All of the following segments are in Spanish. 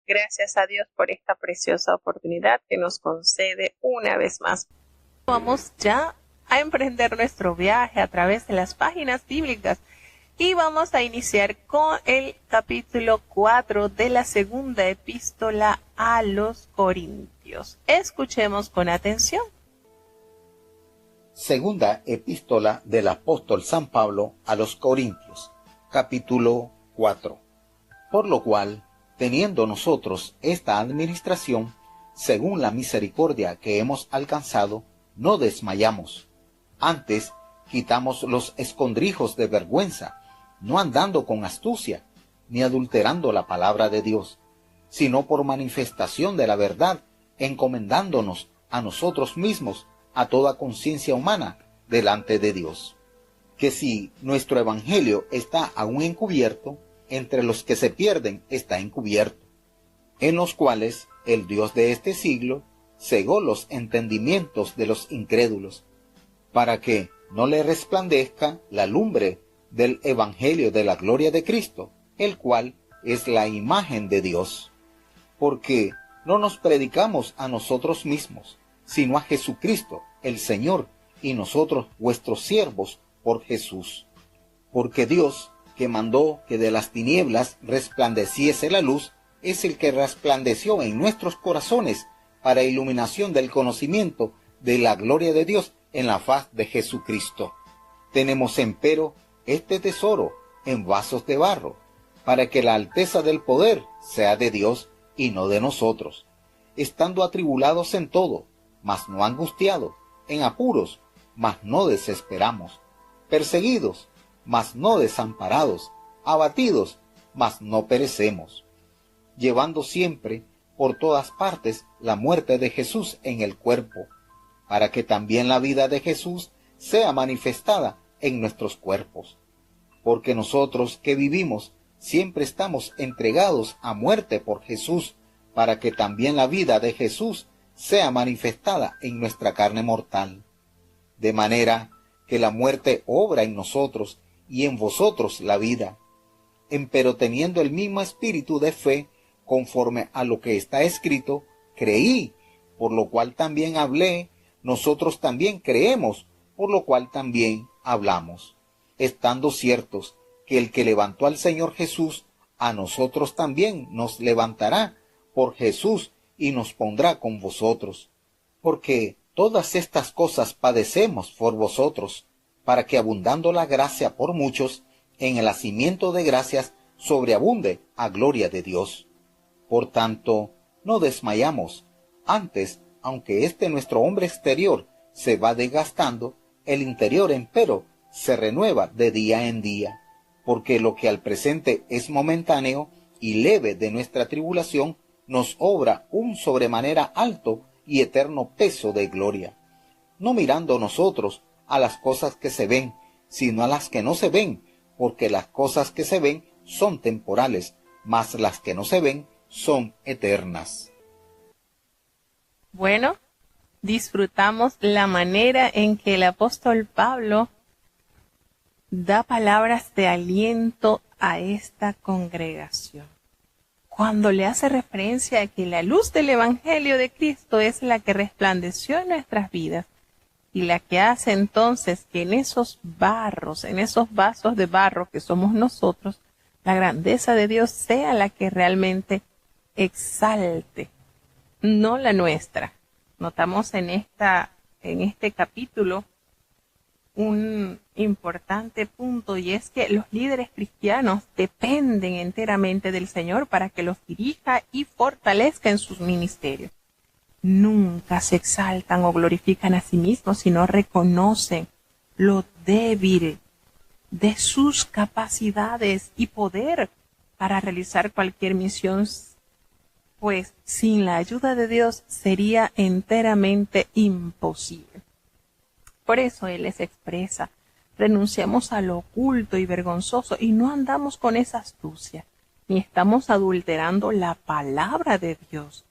Gracias a Dios por esta preciosa oportunidad que nos concede una vez más. Vamos ya a emprender nuestro viaje a través de las páginas bíblicas y vamos a iniciar con el capítulo 4 de la segunda epístola a los Corintios. Escuchemos con atención. Segunda epístola del apóstol San Pablo a los Corintios, capítulo 4. Por lo cual, teniendo nosotros esta administración, según la misericordia que hemos alcanzado, no desmayamos. Antes, quitamos los escondrijos de vergüenza, no andando con astucia, ni adulterando la palabra de Dios, sino por manifestación de la verdad, encomendándonos a nosotros mismos a toda conciencia humana delante de Dios. Que si nuestro evangelio está aún encubierto, entre los que se pierden está encubierto, en los cuales el Dios de este siglo cegó los entendimientos de los incrédulos, para que no le resplandezca la lumbre del evangelio de la gloria de Cristo, el cual es la imagen de Dios. Porque no nos predicamos a nosotros mismos, sino a Jesucristo, el Señor, y nosotros vuestros siervos por Jesús. Porque Dios, que mandó que de las tinieblas resplandeciese la luz, es el que resplandeció en nuestros corazones para iluminación del conocimiento de la gloria de Dios en la faz de Jesucristo. Tenemos empero este tesoro en vasos de barro, para que la alteza del poder sea de Dios y no de nosotros, estando atribulados en todo, mas no angustiados, en apuros, mas no desesperamos, perseguidos, mas no desamparados, abatidos, mas no perecemos, llevando siempre por todas partes la muerte de Jesús en el cuerpo, para que también la vida de Jesús sea manifestada en nuestros cuerpos. Porque nosotros que vivimos siempre estamos entregados a muerte por Jesús, para que también la vida de Jesús sea manifestada en nuestra carne mortal. De manera que la muerte obra en nosotros y en vosotros la vida. Empero teniendo el mismo espíritu de fe, conforme a lo que está escrito, creí, por lo cual también hablé, nosotros también creemos, por lo cual también hablamos, estando ciertos que el que levantó al Señor Jesús, a nosotros también nos levantará por Jesús y nos pondrá con vosotros. Porque todas estas cosas padecemos por vosotros, para que abundando la gracia por muchos, en el hacimiento de gracias sobreabunde a gloria de Dios. Por tanto, no desmayamos. Antes, aunque nuestro hombre exterior se va desgastando, el interior empero se renueva de día en día, porque lo que al presente es momentáneo y leve de nuestra tribulación, nos obra un sobremanera alto y eterno peso de gloria, no mirando nosotros a las cosas que se ven, sino a las que no se ven, porque las cosas que se ven son temporales, mas las que no se ven son eternas. Bueno, disfrutamos la manera en que el apóstol Pablo da palabras de aliento a esta congregación, cuando le hace referencia a que la luz del Evangelio de Cristo es la que resplandeció en nuestras vidas y la que hace entonces que en esos barros, en esos vasos de barro que somos nosotros, la grandeza de Dios sea la que realmente exalte, no la nuestra. Notamos en este capítulo un importante punto, y es que los líderes cristianos dependen enteramente del Señor para que los dirija y fortalezca en sus ministerios. Nunca se exaltan o glorifican a sí mismos, sino reconocen lo débil de sus capacidades y poder para realizar cualquier misión, pues sin la ayuda de Dios sería enteramente imposible. Por eso Él les expresa: renunciamos a lo oculto y vergonzoso y no andamos con esa astucia, ni estamos adulterando la palabra de Dios,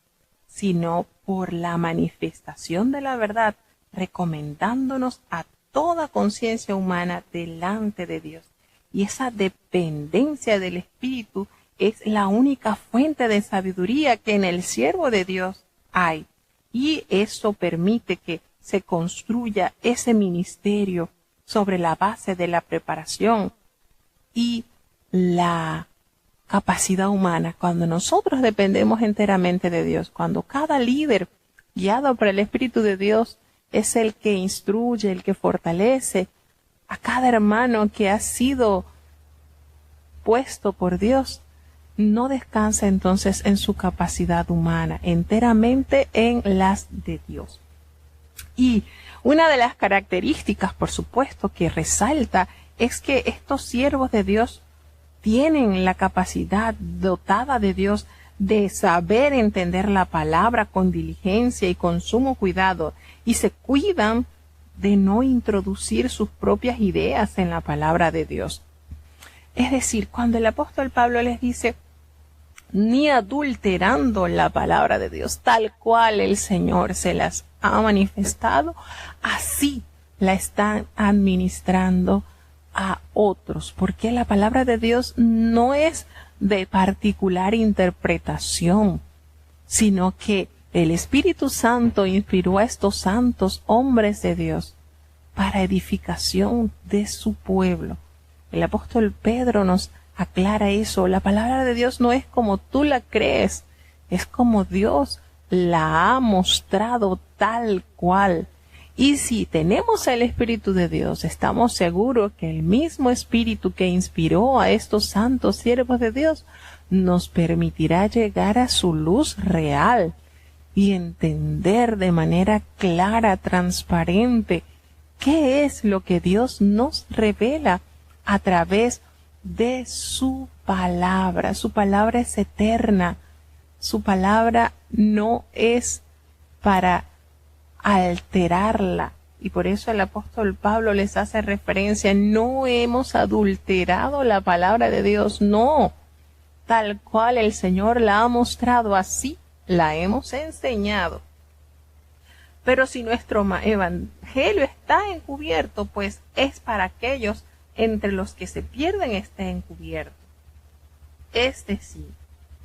sino por la manifestación de la verdad, recomendándonos a toda conciencia humana delante de Dios. Y esa dependencia del Espíritu es la única fuente de sabiduría que en el siervo de Dios hay. Y eso permite que se construya ese ministerio sobre la base de la preparación y la capacidad humana. Cuando nosotros dependemos enteramente de Dios, cuando cada líder guiado por el Espíritu de Dios es el que instruye, el que fortalece a cada hermano que ha sido puesto por Dios, no descansa entonces en su capacidad humana, enteramente en las de Dios. Y una de las características, por supuesto, que resalta es que estos siervos de Dios tienen la capacidad dotada de Dios de saber entender la palabra con diligencia y con sumo cuidado, y se cuidan de no introducir sus propias ideas en la palabra de Dios. Es decir, cuando el apóstol Pablo les dice, ni adulterando la palabra de Dios, tal cual el Señor se las ha manifestado, así la están administrando a otros, porque la palabra de Dios no es de particular interpretación, sino que el Espíritu Santo inspiró a estos santos hombres de Dios para edificación de su pueblo. El apóstol Pedro nos aclara eso. La palabra de Dios no es como tú la crees, es como Dios la ha mostrado tal cual. Y si tenemos el Espíritu de Dios, estamos seguros que el mismo Espíritu que inspiró a estos santos siervos de Dios nos permitirá llegar a su luz real y entender de manera clara, transparente, qué es lo que Dios nos revela a través de su palabra. Su palabra es eterna. Su palabra no es para alterarla. Y por eso el apóstol Pablo les hace referencia, no hemos adulterado la palabra de Dios, no. Tal cual el Señor la ha mostrado, así la hemos enseñado. Pero si nuestro evangelio está encubierto, pues es para aquellos entre los que se pierden está encubierto. Es decir,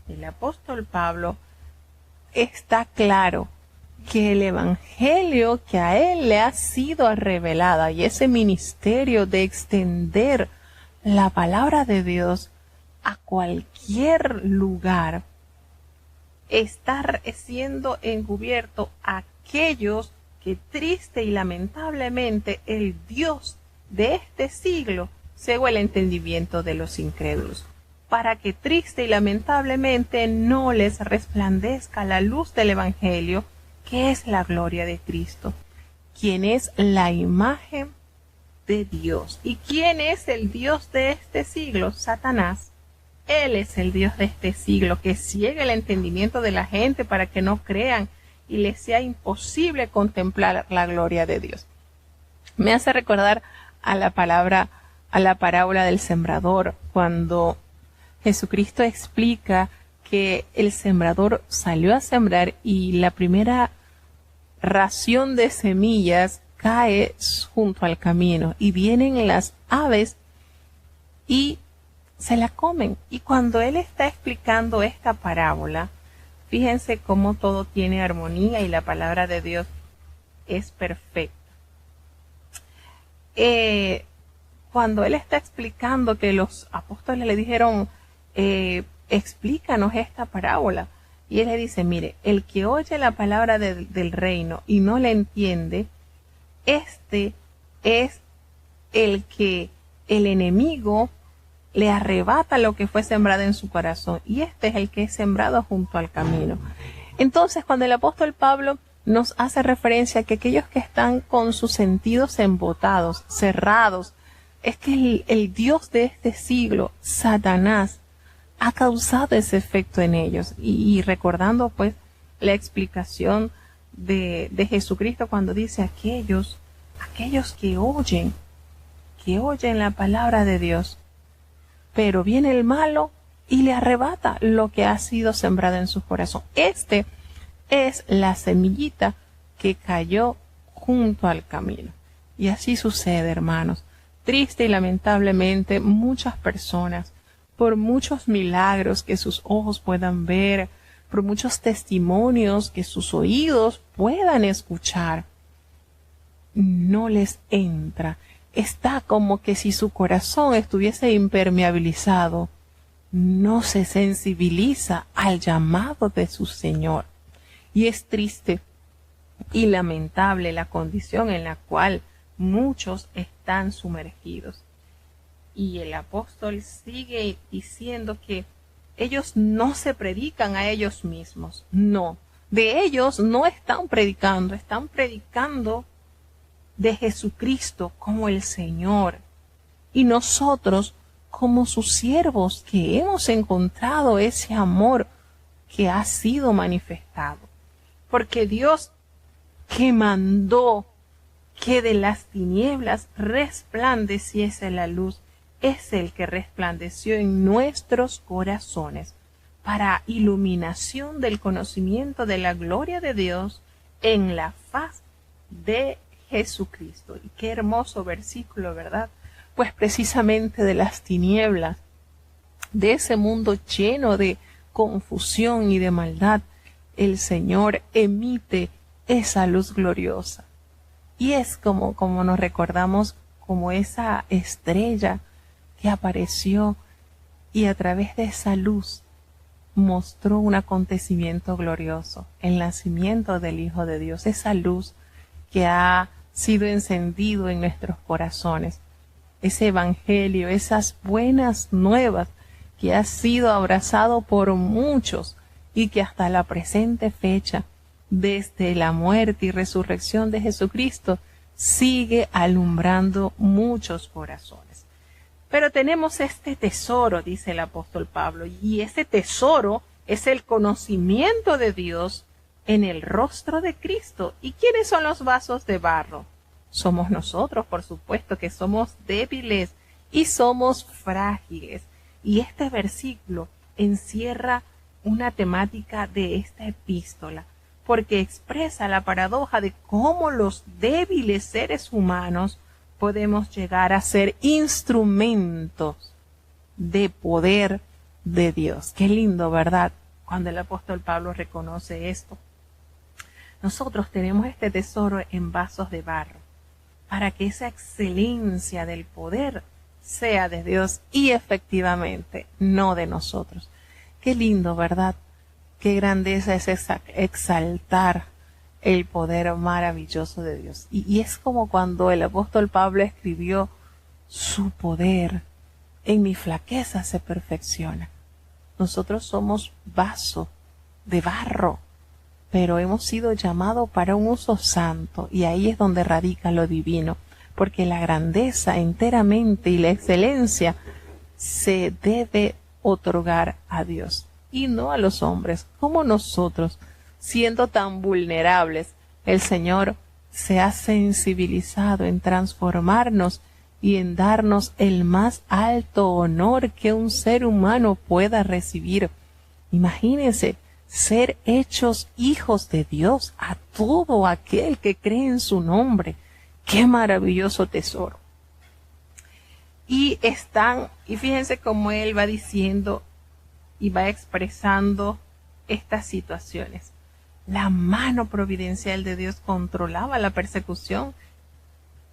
el apóstol Pablo está claro que el evangelio que a él le ha sido revelada y ese ministerio de extender la palabra de Dios a cualquier lugar está siendo encubierto a aquellos que triste y lamentablemente el Dios de este siglo cegó el entendimiento de los incrédulos, para que triste y lamentablemente no les resplandezca la luz del evangelio, que es la gloria de Cristo, quien es la imagen de Dios. ¿Y quién es el Dios de este siglo? Satanás. Él es el Dios de este siglo, que ciega el entendimiento de la gente para que no crean y les sea imposible contemplar la gloria de Dios. Me hace recordar a la parábola del sembrador, cuando Jesucristo explica que el sembrador salió a sembrar y la primera ración de semillas cae junto al camino y vienen las aves y se la comen. Y cuando él está explicando esta parábola, fíjense cómo todo tiene armonía y la palabra de Dios es perfecta. Cuando él está explicando que los apóstoles le dijeron, explícanos esta parábola, y él le dice, mire, el que oye la palabra del reino y no la entiende, este es el que el enemigo le arrebata lo que fue sembrado en su corazón, y este es el que es sembrado junto al camino. Entonces, cuando el apóstol Pablo nos hace referencia a que aquellos que están con sus sentidos embotados, cerrados, es que el Dios de este siglo, Satanás, ha causado ese efecto en ellos. Y recordando pues la explicación de Jesucristo cuando dice aquellos que oyen la palabra de Dios, pero viene el malo y le arrebata lo que ha sido sembrado en su corazón. Este es la semillita que cayó junto al camino. Y así sucede, hermanos. Triste y lamentablemente, muchas personas por muchos milagros que sus ojos puedan ver, por muchos testimonios que sus oídos puedan escuchar, no les entra. Está como que si su corazón estuviese impermeabilizado, no se sensibiliza al llamado de su Señor. Y es triste y lamentable la condición en la cual muchos están sumergidos. Y el apóstol sigue diciendo que ellos no se predican a ellos mismos. No, de ellos no están predicando de Jesucristo como el Señor. Y nosotros como sus siervos que hemos encontrado ese amor que ha sido manifestado. Porque Dios que mandó que de las tinieblas resplandeciese la luz, es el que resplandeció en nuestros corazones para iluminación del conocimiento de la gloria de Dios en la faz de Jesucristo. Y qué hermoso versículo, ¿verdad? Pues precisamente de las tinieblas, de ese mundo lleno de confusión y de maldad, el Señor emite esa luz gloriosa. Y es como nos recordamos como esa estrella que apareció y a través de esa luz mostró un acontecimiento glorioso, el nacimiento del Hijo de Dios, esa luz que ha sido encendido en nuestros corazones, ese evangelio, esas buenas nuevas que ha sido abrazado por muchos y que hasta la presente fecha, desde la muerte y resurrección de Jesucristo, sigue alumbrando muchos corazones. Pero tenemos este tesoro, dice el apóstol Pablo, y ese tesoro es el conocimiento de Dios en el rostro de Cristo. ¿Y quiénes son los vasos de barro? Somos nosotros, por supuesto, que somos débiles y somos frágiles. Y este versículo encierra una temática de esta epístola, porque expresa la paradoja de cómo los débiles seres humanos podemos llegar a ser instrumentos de poder de Dios. Qué lindo, ¿verdad? Cuando el apóstol Pablo reconoce esto. Nosotros tenemos este tesoro en vasos de barro, para que esa excelencia del poder sea de Dios y efectivamente no de nosotros. Qué lindo, ¿verdad? Qué grandeza es exaltar el poder maravilloso de Dios. Y es como cuando el apóstol Pablo escribió: su poder en mi flaqueza se perfecciona. Nosotros somos vaso de barro, pero hemos sido llamados para un uso santo, y ahí es donde radica lo divino, porque la grandeza enteramente y la excelencia se debe otorgar a Dios y no a los hombres. Como nosotros, siendo tan vulnerables, el Señor se ha sensibilizado en transformarnos y en darnos el más alto honor que un ser humano pueda recibir. Imagínense ser hechos hijos de Dios a todo aquel que cree en su nombre. ¡Qué maravilloso tesoro! Y fíjense cómo él va diciendo y va expresando estas situaciones. La mano providencial de Dios controlaba la persecución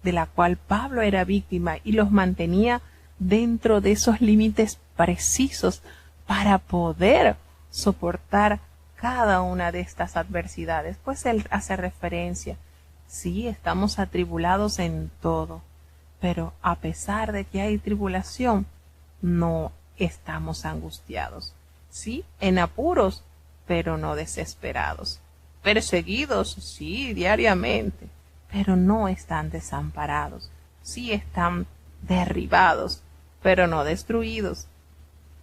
de la cual Pablo era víctima y los mantenía dentro de esos límites precisos para poder soportar cada una de estas adversidades. Pues él hace referencia: sí, estamos atribulados en todo, pero a pesar de que hay tribulación, no estamos angustiados. Sí, en apuros, pero no desesperados. Perseguidos, sí, diariamente, pero no están desamparados. Sí, están derribados, pero no destruidos.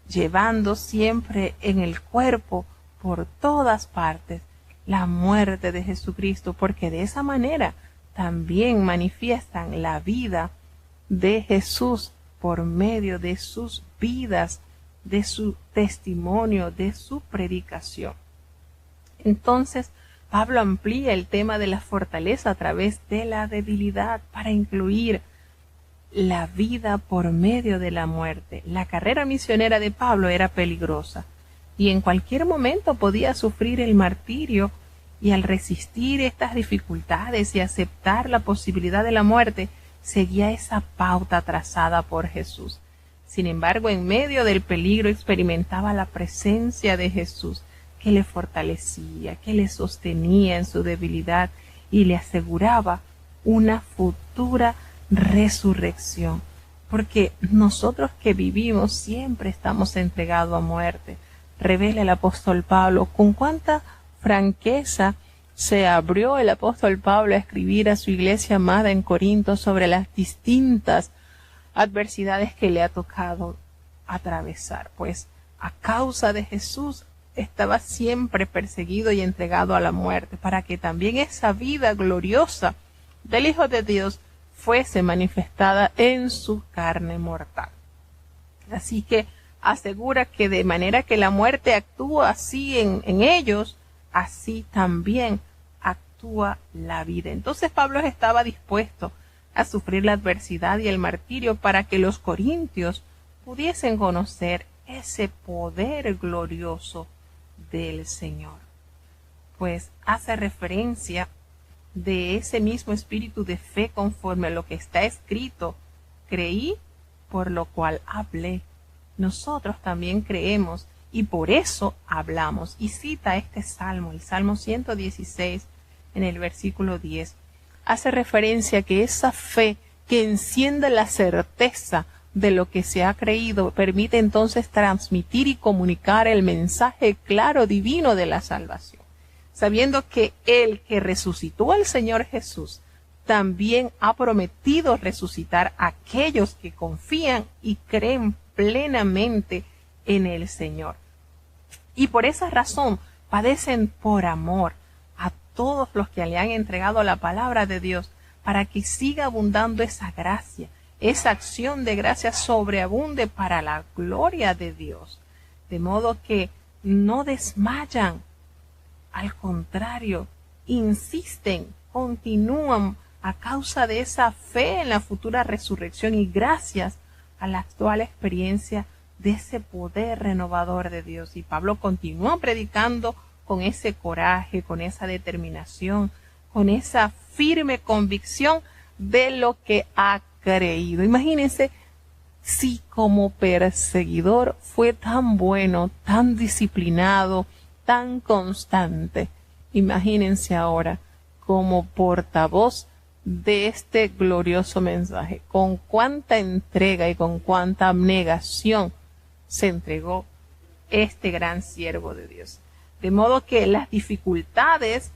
Llevando siempre en el cuerpo, por todas partes, la muerte de Jesucristo, porque de esa manera también manifiestan la vida de Jesús por medio de sus vidas, de su testimonio, de su predicación. Entonces, Pablo amplía el tema de la fortaleza a través de la debilidad para incluir la vida por medio de la muerte. La carrera misionera de Pablo era peligrosa y en cualquier momento podía sufrir el martirio, y al resistir estas dificultades y aceptar la posibilidad de la muerte, seguía esa pauta trazada por Jesús. Sin embargo, en medio del peligro experimentaba la presencia de Jesús, que le fortalecía, que le sostenía en su debilidad y le aseguraba una futura resurrección. Porque nosotros que vivimos siempre estamos entregados a muerte. Revela el apóstol Pablo con cuánta franqueza se abrió el apóstol Pablo a escribir a su iglesia amada en Corinto sobre las distintas adversidades que le ha tocado atravesar, pues a causa de Jesús estaba siempre perseguido y entregado a la muerte, para que también esa vida gloriosa del Hijo de Dios fuese manifestada en su carne mortal. Así que asegura que de manera que la muerte actúa así en ellos, así también actúa la vida. Entonces Pablo estaba dispuesto a sufrir la adversidad y el martirio para que los corintios pudiesen conocer ese poder glorioso del Señor. Pues hace referencia de ese mismo espíritu de fe conforme a lo que está escrito: creí, por lo cual hablé. Nosotros también creemos y por eso hablamos. Y cita este salmo, el Salmo 116, en el versículo 10. Hace referencia a que esa fe que enciende la certeza de lo que se ha creído permite entonces transmitir y comunicar el mensaje claro divino de la salvación, sabiendo que el que resucitó al Señor Jesús también ha prometido resucitar a aquellos que confían y creen plenamente en el Señor. Y por esa razón padecen por amor a todos los que le han entregado la palabra de Dios, para que siga abundando esa gracia, esa acción de gracia sobreabunde para la gloria de Dios. De modo que no desmayan, al contrario, insisten, continúan a causa de esa fe en la futura resurrección y gracias a la actual experiencia de ese poder renovador de Dios. Y Pablo continúa predicando con ese coraje, con esa determinación, con esa firme convicción de lo que ha creído. Imagínense si como perseguidor fue tan bueno, tan disciplinado, tan constante. Imagínense ahora como portavoz de este glorioso mensaje, con cuánta entrega y con cuánta abnegación se entregó este gran siervo de Dios. De modo que las dificultades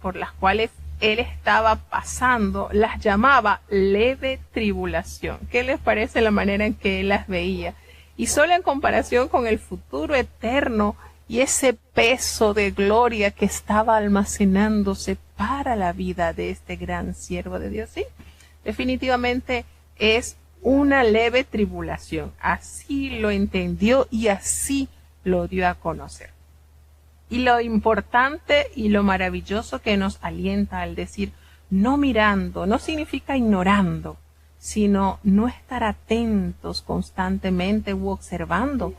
por las cuales él estaba pasando las llamaba leve tribulación. ¿Qué les parece la manera en que él las veía? Y solo en comparación con el futuro eterno y ese peso de gloria que estaba almacenándose para la vida de este gran siervo de Dios. Sí, definitivamente es una leve tribulación. Así lo entendió y así lo dio a conocer. Y lo importante y lo maravilloso que nos alienta al decir no mirando, no significa ignorando, sino no estar atentos constantemente u observando.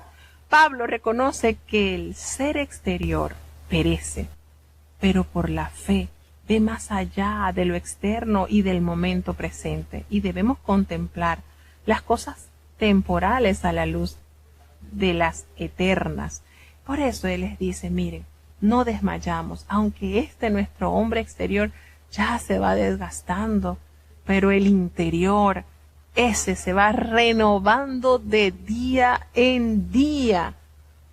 Pablo reconoce que el ser exterior perece, pero por la fe ve más allá de lo externo y del momento presente, y debemos contemplar las cosas temporales a la luz de las eternas. Por eso él les dice, miren, no desmayamos, aunque nuestro hombre exterior ya se va desgastando, pero el interior, ese se va renovando de día en día,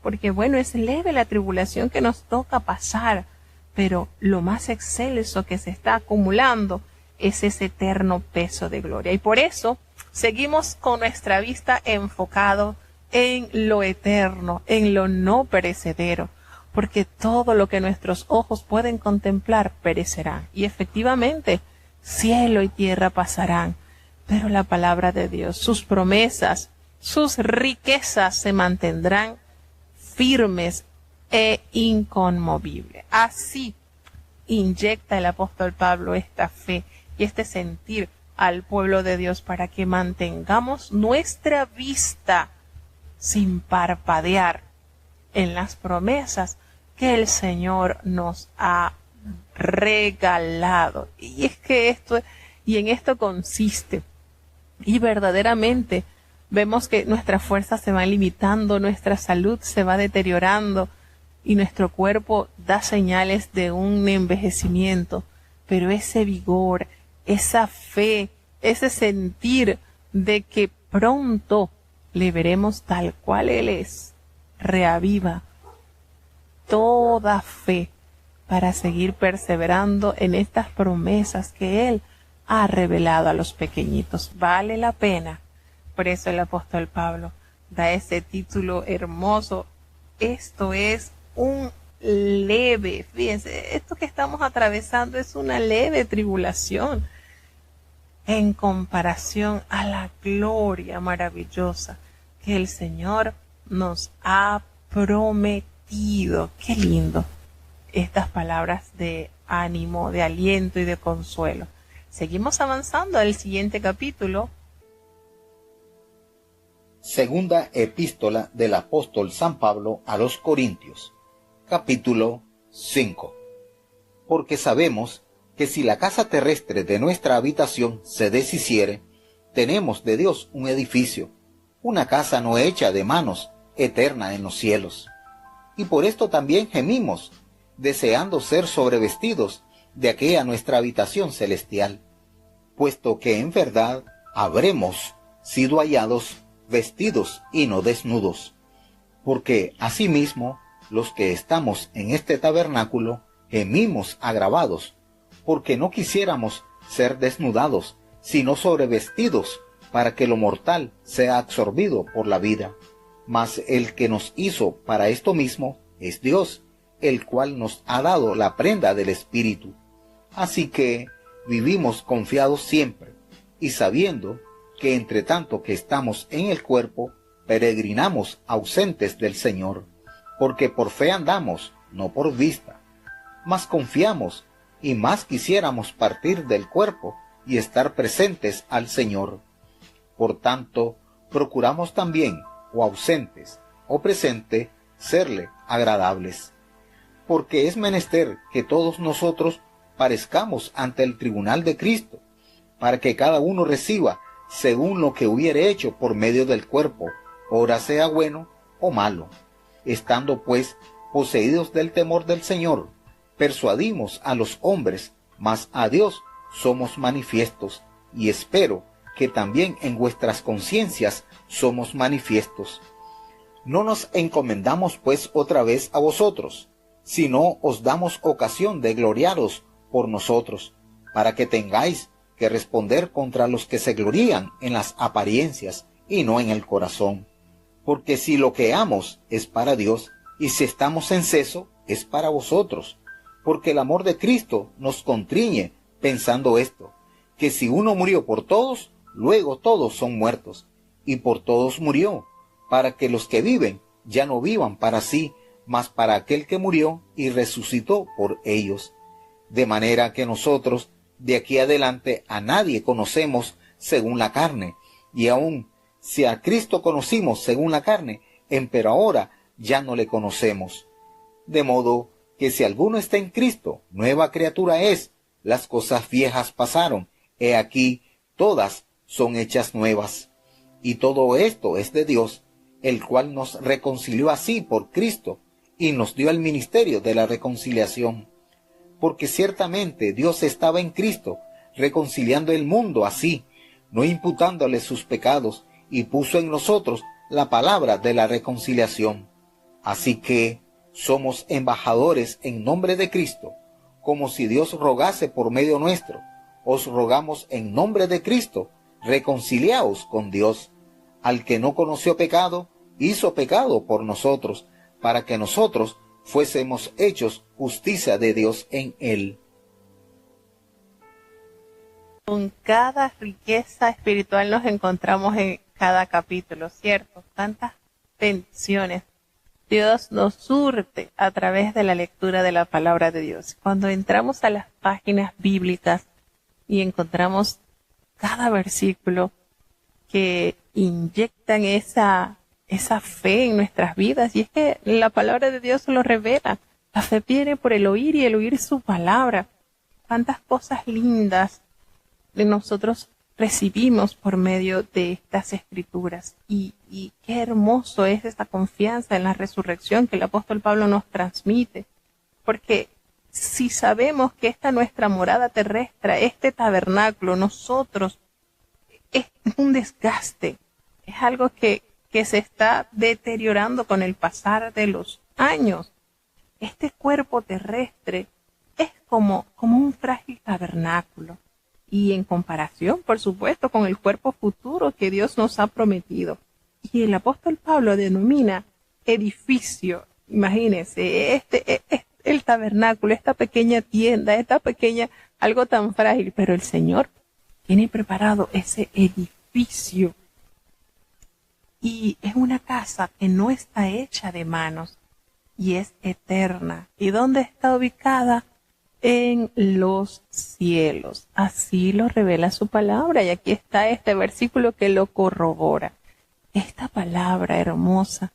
porque bueno, es leve la tribulación que nos toca pasar, pero lo más excelso que se está acumulando es ese eterno peso de gloria. Y por eso seguimos con nuestra vista enfocado en lo eterno, en lo no perecedero, porque todo lo que nuestros ojos pueden contemplar perecerá. Y efectivamente, cielo y tierra pasarán, pero la palabra de Dios, sus promesas, sus riquezas se mantendrán firmes e inconmovibles. Así inyecta el apóstol Pablo esta fe y este sentir al pueblo de Dios para que mantengamos nuestra vista sin parpadear en las promesas que el Señor nos ha regalado. Y es que en esto consiste. Y verdaderamente vemos que nuestras fuerzas se van limitando, nuestra salud se va deteriorando y nuestro cuerpo da señales de un envejecimiento. Pero ese vigor, esa fe, ese sentir de que pronto le veremos tal cual Él es, reaviva toda fe para seguir perseverando en estas promesas que Él ha revelado a los pequeñitos. Vale la pena. Por eso el apóstol Pablo da ese título hermoso. Esto es un leve, fíjense, esto que estamos atravesando es una leve tribulación en comparación a la gloria maravillosa que el Señor nos ha prometido. Qué lindo estas palabras de ánimo, de aliento y de consuelo. Seguimos avanzando al siguiente capítulo. Segunda epístola del apóstol San Pablo a los Corintios, capítulo 5. Porque sabemos que si la casa terrestre de nuestra habitación se deshiciere, tenemos de Dios un edificio, una casa no hecha de manos, eterna en los cielos. Y por esto también gemimos, deseando ser sobrevestidos de aquella nuestra habitación celestial, puesto que en verdad habremos sido hallados vestidos y no desnudos, porque asimismo los que estamos en este tabernáculo gemimos agravados, porque no quisiéramos ser desnudados, sino sobrevestidos, para que lo mortal sea absorbido por la vida. Mas el que nos hizo para esto mismo es Dios, el cual nos ha dado la prenda del Espíritu. Así que vivimos confiados siempre, y sabiendo que entre tanto que estamos en el cuerpo, peregrinamos ausentes del Señor, porque por fe andamos, no por vista. Mas confiamos, y más quisiéramos partir del cuerpo y estar presentes al Señor. Por tanto, procuramos también, o ausentes, o presente, serle agradables. Porque es menester que todos nosotros parezcamos ante el tribunal de Cristo, para que cada uno reciba según lo que hubiere hecho por medio del cuerpo, ora sea bueno o malo. Estando pues poseídos del temor del Señor, persuadimos a los hombres, mas a Dios somos manifiestos, y espero que también en vuestras conciencias somos manifiestos. No nos encomendamos pues otra vez a vosotros, sino os damos ocasión de gloriaros por nosotros, para que tengáis que responder contra los que se glorían en las apariencias y no en el corazón. Porque si lo que amos es para Dios, y si estamos en seso, es para vosotros, porque el amor de Cristo nos contriñe pensando esto, que si uno murió por todos, luego todos son muertos, y por todos murió, para que los que viven ya no vivan para sí, mas para aquel que murió y resucitó por ellos. De manera que nosotros de aquí adelante a nadie conocemos según la carne, y aun si a Cristo conocimos según la carne, empero ahora ya no le conocemos. De modo que si alguno está en Cristo, nueva criatura es, las cosas viejas pasaron, he aquí, todas son hechas nuevas. Y todo esto es de Dios, el cual nos reconcilió así por Cristo, y nos dio el ministerio de la reconciliación. Porque ciertamente Dios estaba en Cristo, reconciliando el mundo así, no imputándole sus pecados, y puso en nosotros la palabra de la reconciliación. Así que somos embajadores en nombre de Cristo, como si Dios rogase por medio nuestro. Os rogamos en nombre de Cristo, reconciliaos con Dios. Al que no conoció pecado, hizo pecado por nosotros, para que nosotros fuésemos hechos justicia de Dios en él. Con cada riqueza espiritual nos encontramos en cada capítulo, ¿cierto? Tantas bendiciones. Dios nos surte a través de la lectura de la palabra de Dios. Cuando entramos a las páginas bíblicas y encontramos cada versículo que inyectan esa fe en nuestras vidas. Y es que la palabra de Dios lo revela. La fe viene por el oír y el oír su palabra. Cuántas cosas lindas de nosotros recibimos por medio de estas escrituras. Y qué hermoso es esta confianza en la resurrección que el apóstol Pablo nos transmite. Porque si sabemos que esta nuestra morada terrestre, este tabernáculo, nosotros, es un desgaste, es algo que se está deteriorando con el pasar de los años. Este cuerpo terrestre es como un frágil tabernáculo. Y en comparación, por supuesto, con el cuerpo futuro que Dios nos ha prometido. Y el apóstol Pablo denomina edificio. Imagínense, el tabernáculo, esta pequeña tienda, algo tan frágil, pero el Señor tiene preparado ese edificio. Y es una casa que no está hecha de manos y es eterna. ¿Y dónde está ubicada? En los cielos. Así lo revela su palabra. Y aquí está este versículo que lo corrobora. Esta palabra hermosa,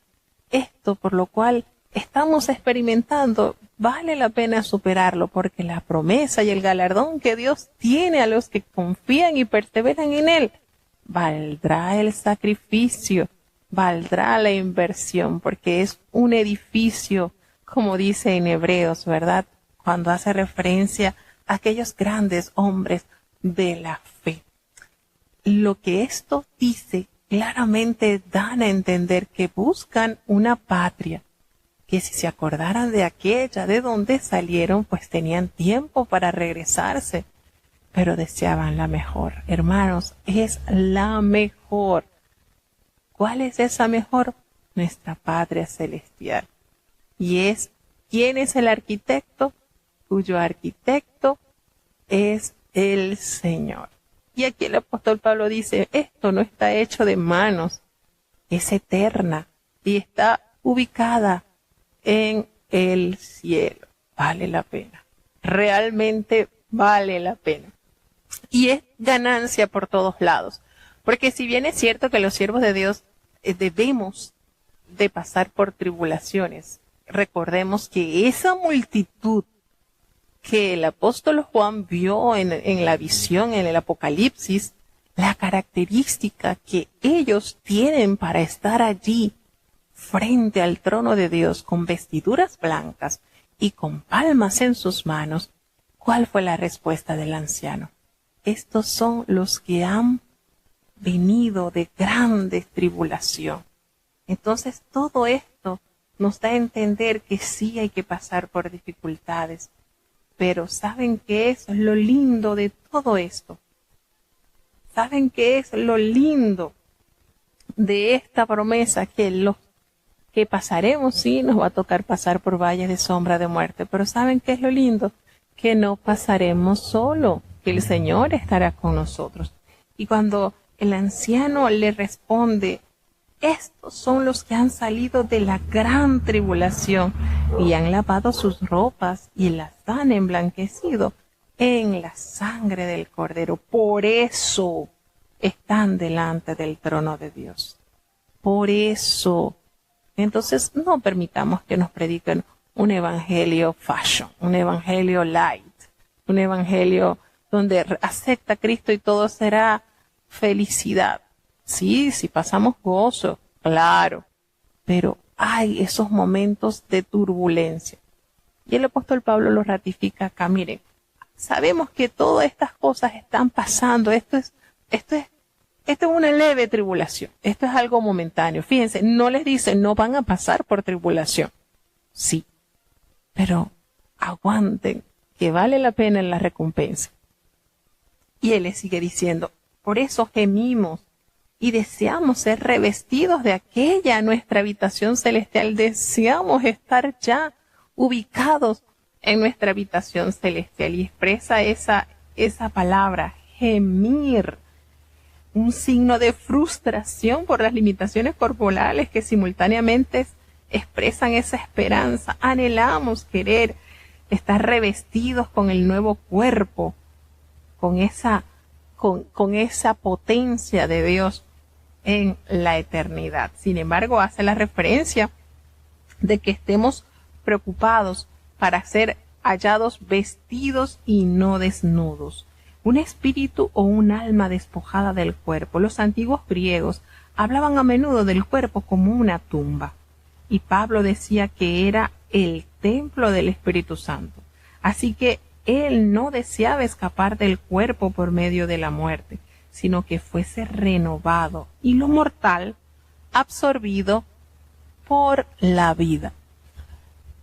esto por lo cual estamos experimentando, vale la pena superarlo, porque la promesa y el galardón que Dios tiene a los que confían y perseveran en Él, valdrá el sacrificio, valdrá la inversión, porque es un edificio, como dice en Hebreos, ¿verdad? Cuando hace referencia a aquellos grandes hombres de la fe. Lo que esto dice claramente dan a entender que buscan una patria, que si se acordaran de aquella de donde salieron, pues tenían tiempo para regresarse, pero deseaban la mejor. Hermanos, es la mejor. ¿Cuál es esa mejor? Nuestra patria celestial. Y ¿quién es el arquitecto? Cuyo arquitecto es el Señor. Y aquí el apóstol Pablo dice, esto no está hecho de manos, es eterna y está ubicada en el cielo. Vale la pena, realmente vale la pena. Y es ganancia por todos lados, porque si bien es cierto que los siervos de Dios debemos de pasar por tribulaciones, recordemos que esa multitud que el apóstol Juan vio en la visión, en el Apocalipsis, la característica que ellos tienen para estar allí frente al trono de Dios con vestiduras blancas y con palmas en sus manos, ¿cuál fue la respuesta del anciano? Estos son los que han venido de grande tribulación. Entonces todo esto nos da a entender que sí hay que pasar por dificultades. Pero ¿saben qué es lo lindo de todo esto? ¿Saben qué es lo lindo de esta promesa? Que pasaremos, sí, nos va a tocar pasar por valles de sombra de muerte. Pero ¿saben qué es lo lindo? Que no pasaremos solo, que el Señor estará con nosotros. Y cuando el anciano le responde, estos son los que han salido de la gran tribulación y han lavado sus ropas y las han emblanquecido en la sangre del Cordero. Por eso están delante del trono de Dios. Por eso. Entonces no permitamos que nos prediquen un evangelio fashion, un evangelio light, un evangelio donde acepta a Cristo y todo será felicidad. Sí, pasamos gozo, claro, pero hay esos momentos de turbulencia. Y el apóstol Pablo lo ratifica acá. Miren, sabemos que todas estas cosas están pasando. Esto es una leve tribulación. Esto es algo momentáneo. Fíjense, no les dice, no van a pasar por tribulación. Sí, pero aguanten, que vale la pena la recompensa. Y él le sigue diciendo, por eso gemimos y deseamos ser revestidos de aquella nuestra habitación celestial. Deseamos estar ya ubicados en nuestra habitación celestial. Y expresa esa palabra, gemir, un signo de frustración por las limitaciones corporales que simultáneamente expresan esa esperanza. Anhelamos querer estar revestidos con el nuevo cuerpo, con esa con esa potencia de Dios en la eternidad. Sin embargo, hace la referencia de que estemos preocupados para ser hallados vestidos y no desnudos. Un espíritu o un alma despojada del cuerpo. Los antiguos griegos hablaban a menudo del cuerpo como una tumba. Y Pablo decía que era el templo del Espíritu Santo. Así que él no deseaba escapar del cuerpo por medio de la muerte, sino que fuese renovado y lo mortal absorbido por la vida.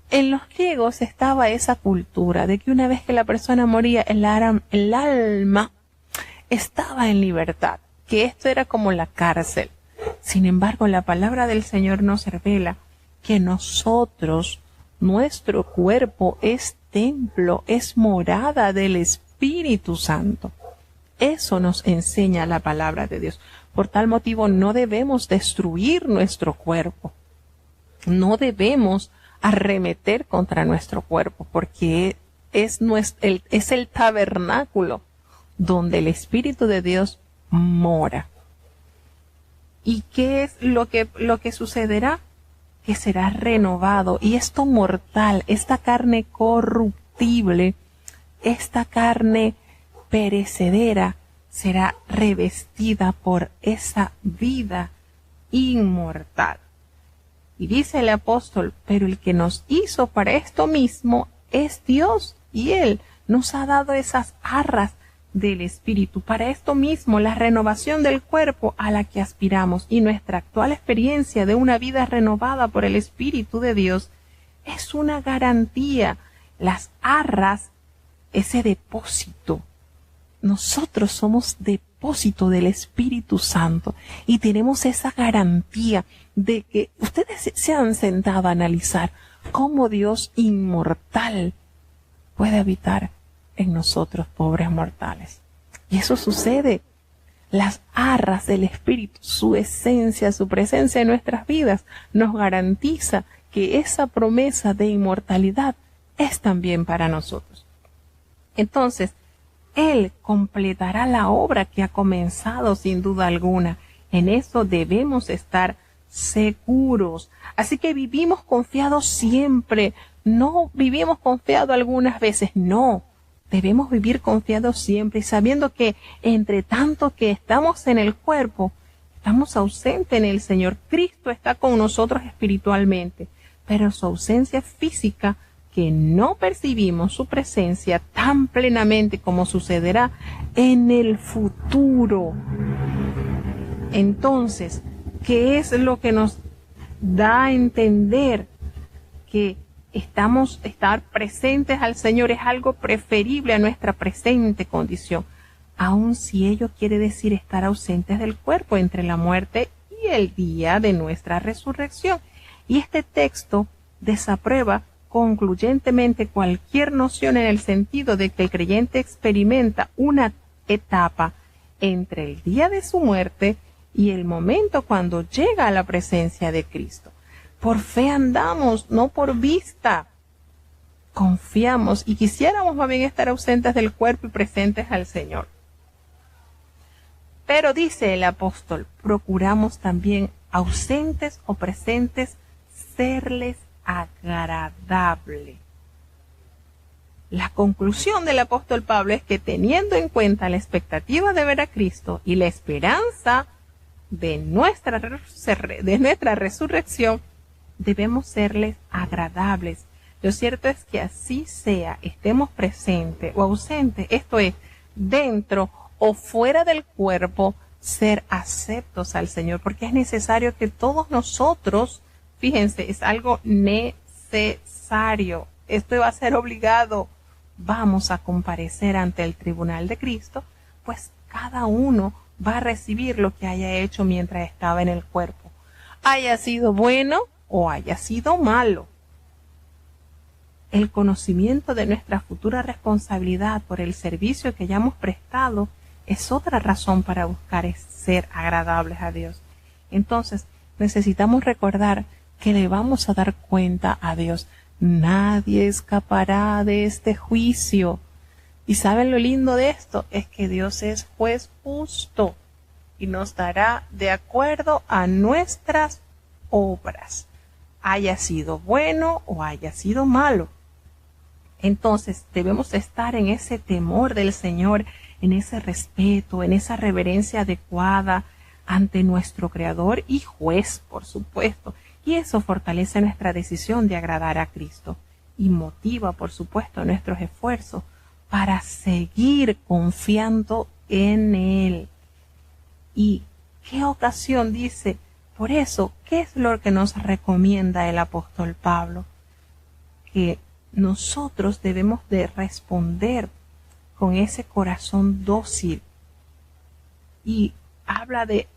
En los griegos estaba esa cultura de que una vez que la persona moría, el alma estaba en libertad, que esto era como la cárcel. Sin embargo, la palabra del Señor nos revela que nosotros, nuestro cuerpo es templo, es morada del Espíritu Santo. Eso nos enseña la palabra de Dios. Por tal motivo no debemos destruir nuestro cuerpo. No debemos arremeter contra nuestro cuerpo, porque es el tabernáculo donde el Espíritu de Dios mora. ¿Y qué es lo que sucederá? Que será renovado, y esto mortal, esta carne corruptible, esta carne perecedera, será revestida por esa vida inmortal. Y dice el apóstol, pero el que nos hizo para esto mismo es Dios, y Él nos ha dado esas arras del Espíritu. Para esto mismo, la renovación del cuerpo a la que aspiramos y nuestra actual experiencia de una vida renovada por el Espíritu de Dios es una garantía. Las arras, ese depósito. Nosotros somos depósito del Espíritu Santo y tenemos esa garantía de que ustedes se han sentado a analizar cómo Dios inmortal puede habitar en nosotros, pobres mortales. Y eso sucede. Las arras del Espíritu, su esencia, su presencia en nuestras vidas, nos garantiza que esa promesa de inmortalidad es también para nosotros. Entonces, Él completará la obra que ha comenzado sin duda alguna. En eso debemos estar seguros. Así que vivimos confiados siempre. No vivimos confiados algunas veces, no. Debemos vivir confiados siempre y sabiendo que entre tanto que estamos en el cuerpo, estamos ausentes en el Señor. Cristo está con nosotros espiritualmente, pero su ausencia física, que no percibimos su presencia tan plenamente como sucederá en el futuro. Entonces, ¿qué es lo que nos da a entender que estar presentes al Señor es algo preferible a nuestra presente condición, aun si ello quiere decir estar ausentes del cuerpo entre la muerte y el día de nuestra resurrección? Y este texto desaprueba concluyentemente cualquier noción en el sentido de que el creyente experimenta una etapa entre el día de su muerte y el momento cuando llega a la presencia de Cristo. Por fe andamos, no por vista. Confiamos y quisiéramos más bien estar ausentes del cuerpo y presentes al Señor. Pero dice el apóstol, procuramos también ausentes o presentes serles agradable. La conclusión del apóstol Pablo es que teniendo en cuenta la expectativa de ver a Cristo y la esperanza de nuestra resurrección, debemos serles agradables. Lo cierto es que así sea, estemos presentes o ausentes, esto es, dentro o fuera del cuerpo, ser aceptos al Señor, porque es necesario que todos nosotros, fíjense, es algo necesario, esto va a ser obligado, vamos a comparecer ante el tribunal de Cristo, pues cada uno va a recibir lo que haya hecho mientras estaba en el cuerpo, haya sido bueno o haya sido malo. El conocimiento de nuestra futura responsabilidad por el servicio que hayamos prestado es otra razón para buscar ser agradables a Dios. Entonces, necesitamos recordar que le vamos a dar cuenta a Dios. Nadie escapará de este juicio. Y ¿saben lo lindo de esto? Es que Dios es juez justo y nos dará de acuerdo a nuestras obras, haya sido bueno o haya sido malo. Entonces debemos estar en ese temor del Señor, en ese respeto, en esa reverencia adecuada ante nuestro Creador y juez, por supuesto. Y eso fortalece nuestra decisión de agradar a Cristo y motiva, por supuesto, nuestros esfuerzos para seguir confiando en Él. ¿Y qué ocasión dice? Por eso, ¿qué es lo que nos recomienda el apóstol Pablo? Que nosotros debemos de responder con ese corazón dócil. Y habla de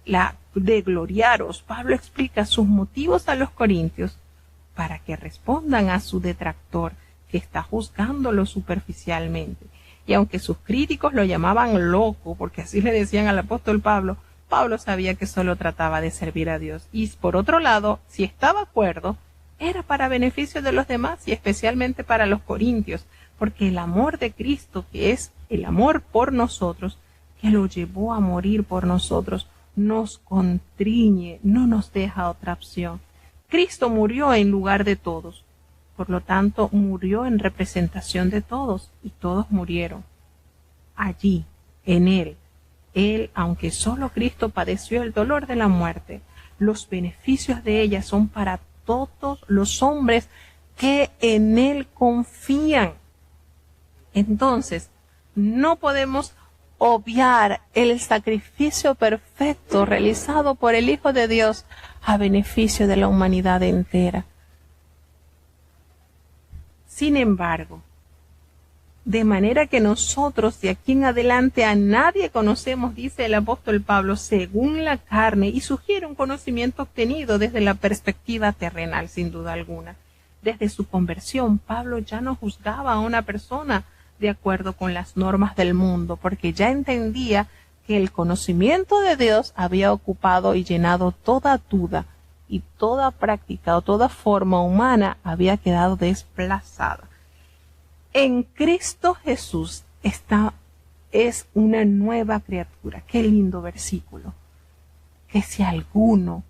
gloriaros. Pablo explica sus motivos a los corintios para que respondan a su detractor, que está juzgándolo superficialmente. Y aunque sus críticos lo llamaban loco, porque así le decían al apóstol Pablo, Pablo sabía que solo trataba de servir a Dios. Y por otro lado, si estaba acuerdo, era para beneficio de los demás y especialmente para los corintios, porque el amor de Cristo, que es el amor por nosotros, que lo llevó a morir por nosotros, nos constriñe, no nos deja otra opción. Cristo murió en lugar de todos. Por lo tanto, murió en representación de todos, y todos murieron. Allí, en Él, aunque solo Cristo padeció el dolor de la muerte, los beneficios de ella son para todos los hombres que en Él confían. Entonces, no podemos obviar el sacrificio perfecto realizado por el Hijo de Dios a beneficio de la humanidad entera. Sin embargo, de manera que nosotros de aquí en adelante a nadie conocemos, dice el apóstol Pablo, según la carne, y sugiere un conocimiento obtenido desde la perspectiva terrenal, sin duda alguna. Desde su conversión, Pablo ya no juzgaba a una persona de acuerdo con las normas del mundo, porque ya entendía que el conocimiento de Dios había ocupado y llenado toda duda, y toda práctica o toda forma humana había quedado desplazada. En Cristo Jesús es una nueva criatura. Qué lindo versículo. Que si alguno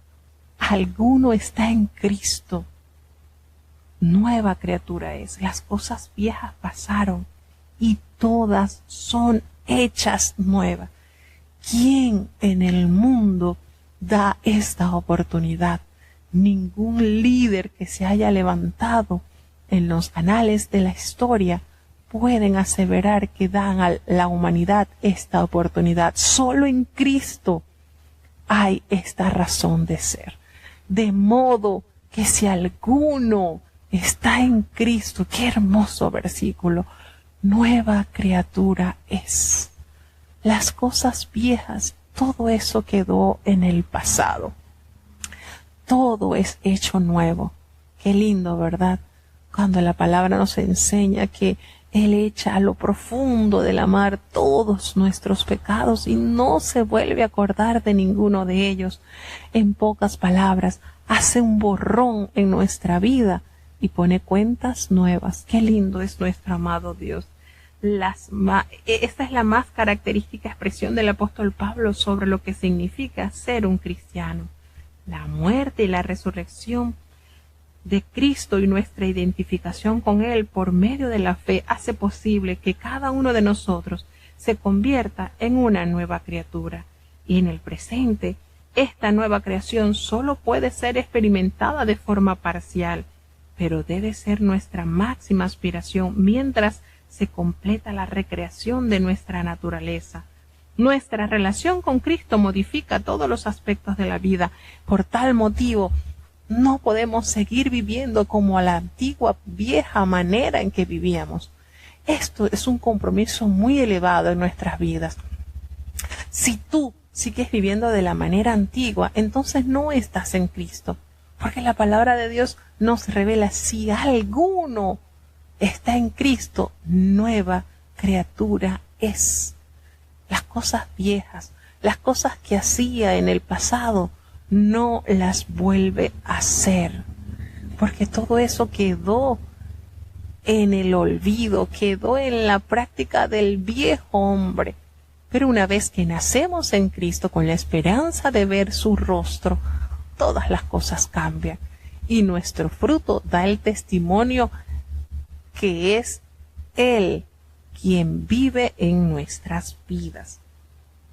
está en Cristo, nueva criatura es. Las cosas viejas pasaron y todas son hechas nuevas. ¿Quién en el mundo da esta oportunidad? Ningún líder que se haya levantado en los anales de la historia pueden aseverar que dan a la humanidad esta oportunidad. Solo en Cristo hay esta razón de ser. De modo que si alguno está en Cristo, qué hermoso versículo, nueva criatura es. Las cosas viejas, todo eso quedó en el pasado. Todo es hecho nuevo. Qué lindo, ¿verdad? Cuando la palabra nos enseña que Él echa a lo profundo de la mar todos nuestros pecados y no se vuelve a acordar de ninguno de ellos. En pocas palabras, hace un borrón en nuestra vida y pone cuentas nuevas. Qué lindo es nuestro amado Dios. Esta es la más característica expresión del apóstol Pablo sobre lo que significa ser un cristiano. La muerte y la resurrección de Cristo y nuestra identificación con Él por medio de la fe hace posible que cada uno de nosotros se convierta en una nueva criatura. Y en el presente, esta nueva creación solo puede ser experimentada de forma parcial, pero debe ser nuestra máxima aspiración mientras se completa la recreación de nuestra naturaleza. Nuestra relación con Cristo modifica todos los aspectos de la vida. Por tal motivo, no podemos seguir viviendo como a la antigua vieja manera en que vivíamos. Esto es un compromiso muy elevado en nuestras vidas. Si tú sigues viviendo de la manera antigua, entonces no estás en Cristo, porque la palabra de Dios nos revela: si alguno está en Cristo, nueva criatura es. Las cosas viejas, las cosas que hacía en el pasado, no las vuelve a hacer, porque todo eso quedó en el olvido, quedó en la práctica del viejo hombre. Pero una vez que nacemos en Cristo con la esperanza de ver su rostro, todas las cosas cambian y nuestro fruto da el testimonio que es Él quien vive en nuestras vidas.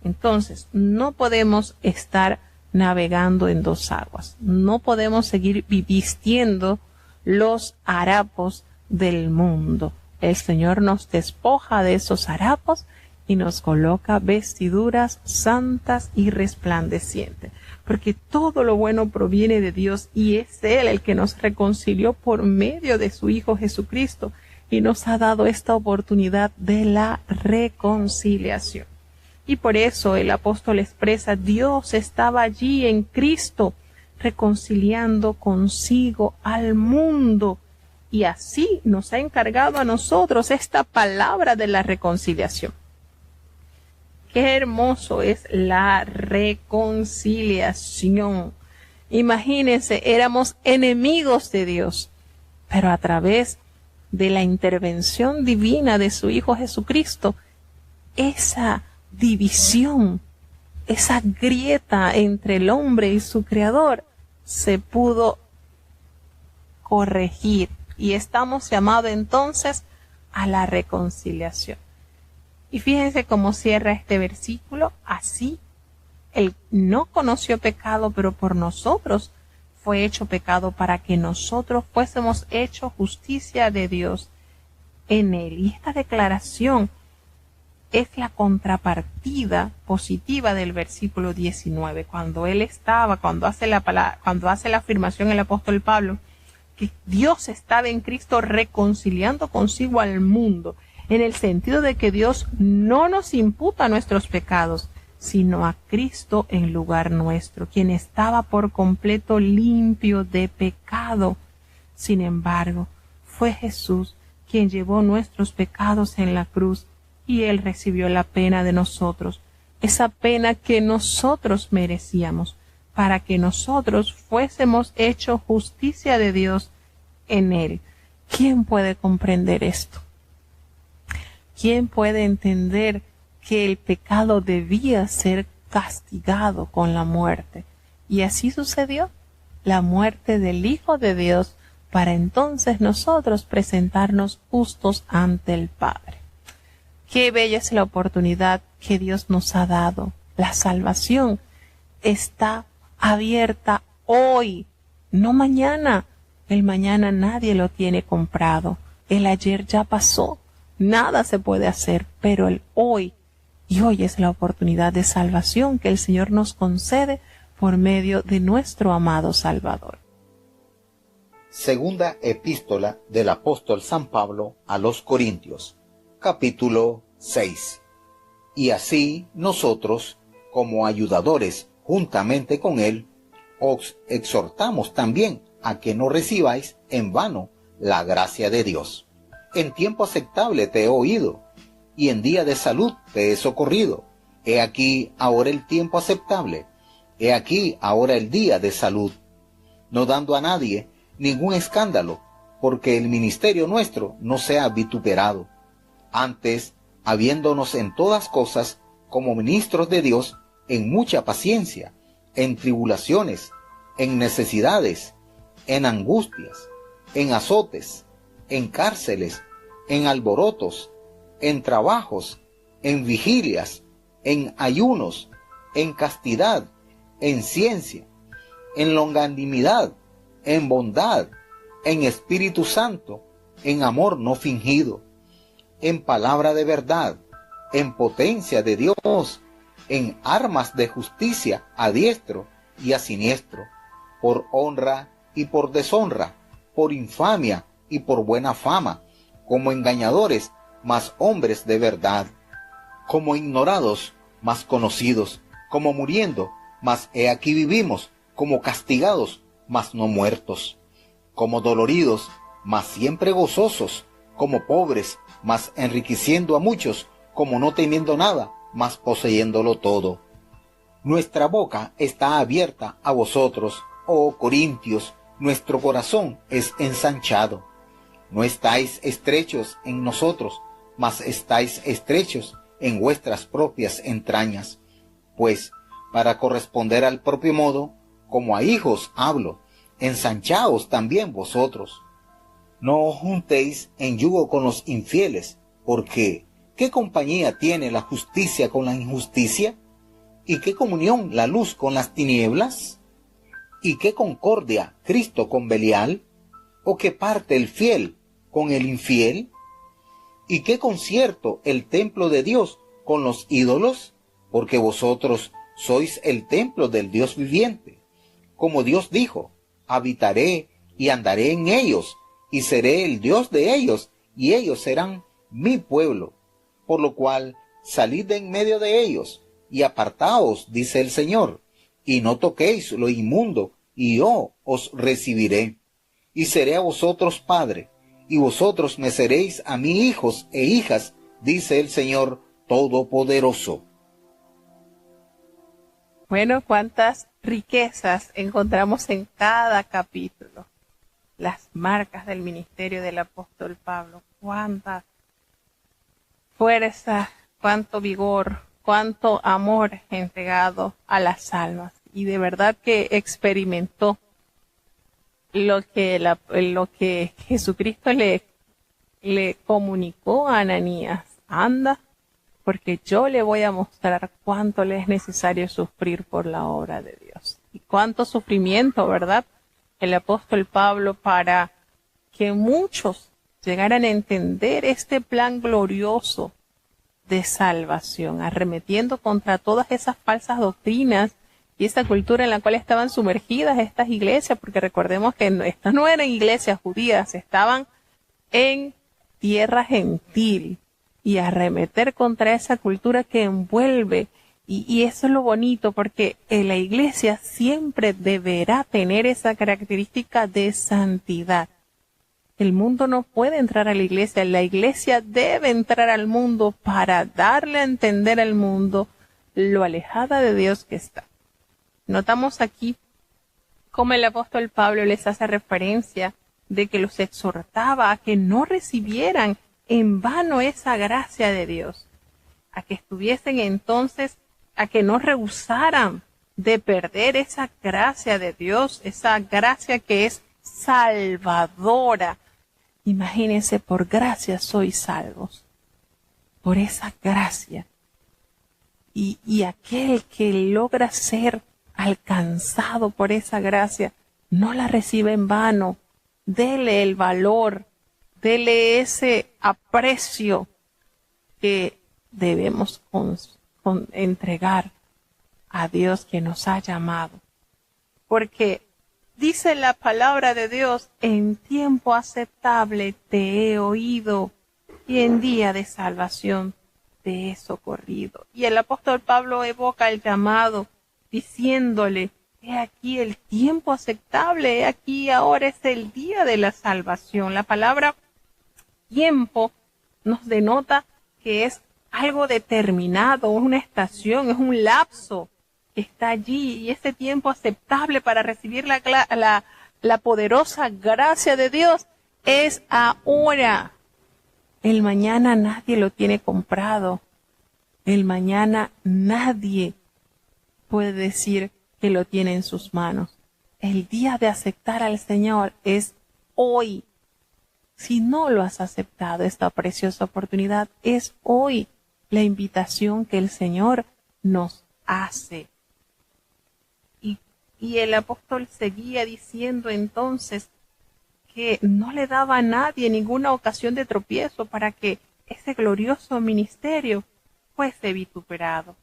Entonces, no podemos estar navegando en dos aguas. No podemos seguir vistiendo los harapos del mundo. El Señor nos despoja de esos harapos y nos coloca vestiduras santas y resplandecientes. Porque todo lo bueno proviene de Dios y es Él el que nos reconcilió por medio de su Hijo Jesucristo y nos ha dado esta oportunidad de la reconciliación. Y por eso el apóstol expresa, Dios estaba allí en Cristo, reconciliando consigo al mundo. Y así nos ha encargado a nosotros esta palabra de la reconciliación. Qué hermoso es la reconciliación. Imagínense, éramos enemigos de Dios, pero a través de la intervención divina de su Hijo Jesucristo, esa división, esa grieta entre el hombre y su Creador se pudo corregir y estamos llamados entonces a la reconciliación. Y fíjense cómo cierra este versículo, así Él no conoció pecado, pero por nosotros fue hecho pecado para que nosotros fuésemos hechos justicia de Dios en Él. Y esta declaración es la contrapartida positiva del versículo 19, cuando hace la afirmación el apóstol Pablo, que Dios estaba en Cristo reconciliando consigo al mundo, en el sentido de que Dios no nos imputa nuestros pecados, sino a Cristo en lugar nuestro, quien estaba por completo limpio de pecado. Sin embargo, fue Jesús quien llevó nuestros pecados en la cruz, y Él recibió la pena de nosotros, esa pena que nosotros merecíamos, para que nosotros fuésemos hechos justicia de Dios en Él. ¿Quién puede comprender esto? ¿Quién puede entender que el pecado debía ser castigado con la muerte? Y así sucedió, la muerte del Hijo de Dios, para entonces nosotros presentarnos justos ante el Padre. Qué bella es la oportunidad que Dios nos ha dado. La salvación está abierta hoy, no mañana. El mañana nadie lo tiene comprado. El ayer ya pasó. Nada se puede hacer, pero el hoy, y hoy es la oportunidad de salvación que el Señor nos concede por medio de nuestro amado Salvador. Segunda epístola del apóstol San Pablo a los Corintios, capítulo 6. Y así nosotros, como ayudadores juntamente con él, os exhortamos también a que no recibáis en vano la gracia de Dios. En tiempo aceptable te he oído, y en día de salud te he socorrido. He aquí ahora el tiempo aceptable, he aquí ahora el día de salud, no dando a nadie ningún escándalo, porque el ministerio nuestro no sea vituperado. Antes, habiéndonos en todas cosas como ministros de Dios, en mucha paciencia, en tribulaciones, en necesidades, en angustias, en azotes, en cárceles, en alborotos, en trabajos, en vigilias, en ayunos, en castidad, en ciencia, en longanimidad, en bondad, en Espíritu Santo, en amor no fingido, en palabra de verdad, en potencia de Dios, en armas de justicia a diestro y a siniestro, por honra y por deshonra, por infamia y por buena fama, como engañadores, mas hombres de verdad, como ignorados, mas conocidos, como muriendo, mas he aquí vivimos, como castigados, mas no muertos, como doloridos, mas siempre gozosos, como pobres, mas enriqueciendo a muchos, como no temiendo nada, mas poseyéndolo todo. Nuestra boca está abierta a vosotros, oh Corintios, nuestro corazón es ensanchado. No estáis estrechos en nosotros, mas estáis estrechos en vuestras propias entrañas. Pues, para corresponder al propio modo, como a hijos hablo, ensanchaos también vosotros. No os juntéis en yugo con los infieles, porque ¿qué compañía tiene la justicia con la injusticia? ¿Y qué comunión la luz con las tinieblas? ¿Y qué concordia Cristo con Belial? ¿O qué parte el fiel con el infiel? ¿Y qué concierto el templo de Dios con los ídolos? Porque vosotros sois el templo del Dios viviente. Como Dios dijo, habitaré y andaré en ellos, y seré el Dios de ellos, y ellos serán mi pueblo. Por lo cual, salid de en medio de ellos, y apartaos, dice el Señor, y no toquéis lo inmundo, y yo os recibiré. Y seré a vosotros padre, y vosotros me seréis a mí hijos e hijas, dice el Señor Todopoderoso. Bueno, cuántas riquezas encontramos en cada capítulo. Las marcas del ministerio del apóstol Pablo. Cuánta fuerza, cuánto vigor, cuánto amor entregado a las almas. Y de verdad que experimentó lo que Jesucristo le comunicó a Ananías. Anda, porque yo le voy a mostrar cuánto le es necesario sufrir por la obra de Dios. Y cuánto sufrimiento, ¿verdad? El apóstol Pablo para que muchos llegaran a entender este plan glorioso de salvación, arremetiendo contra todas esas falsas doctrinas y esa cultura en la cual estaban sumergidas estas iglesias, porque recordemos que estas no eran iglesias judías, estaban en tierra gentil, y arremeter contra esa cultura que envuelve, y eso es lo bonito, porque la iglesia siempre deberá tener esa característica de santidad. El mundo no puede entrar a la iglesia debe entrar al mundo para darle a entender al mundo lo alejada de Dios que está. Notamos aquí cómo el apóstol Pablo les hace referencia de que los exhortaba a que no recibieran en vano esa gracia de Dios, a que estuviesen entonces, a que no rehusaran de perder esa gracia de Dios, esa gracia que es salvadora. Imagínense, por gracia sois salvos, por esa gracia. Y aquel que logra ser alcanzado por esa gracia, no la recibe en vano. Dele el valor, dele ese aprecio que debemos entregar a Dios que nos ha llamado. Porque dice la palabra de Dios, en tiempo aceptable te he oído y en día de salvación te he socorrido. Y el apóstol Pablo evoca el llamado diciéndole, he aquí el tiempo aceptable, he aquí ahora es el día de la salvación. La palabra tiempo nos denota que es algo determinado, es una estación, es un lapso que está allí, y ese tiempo aceptable para recibir la poderosa gracia de Dios es ahora. El mañana nadie lo tiene comprado. El mañana nadie puede decir que lo tiene en sus manos. El día de aceptar al Señor es hoy. Si no lo has aceptado, esta preciosa oportunidad es hoy la invitación que el Señor nos hace. Y el apóstol seguía diciendo entonces que no le daba a nadie ninguna ocasión de tropiezo para que ese glorioso ministerio fuese vituperado.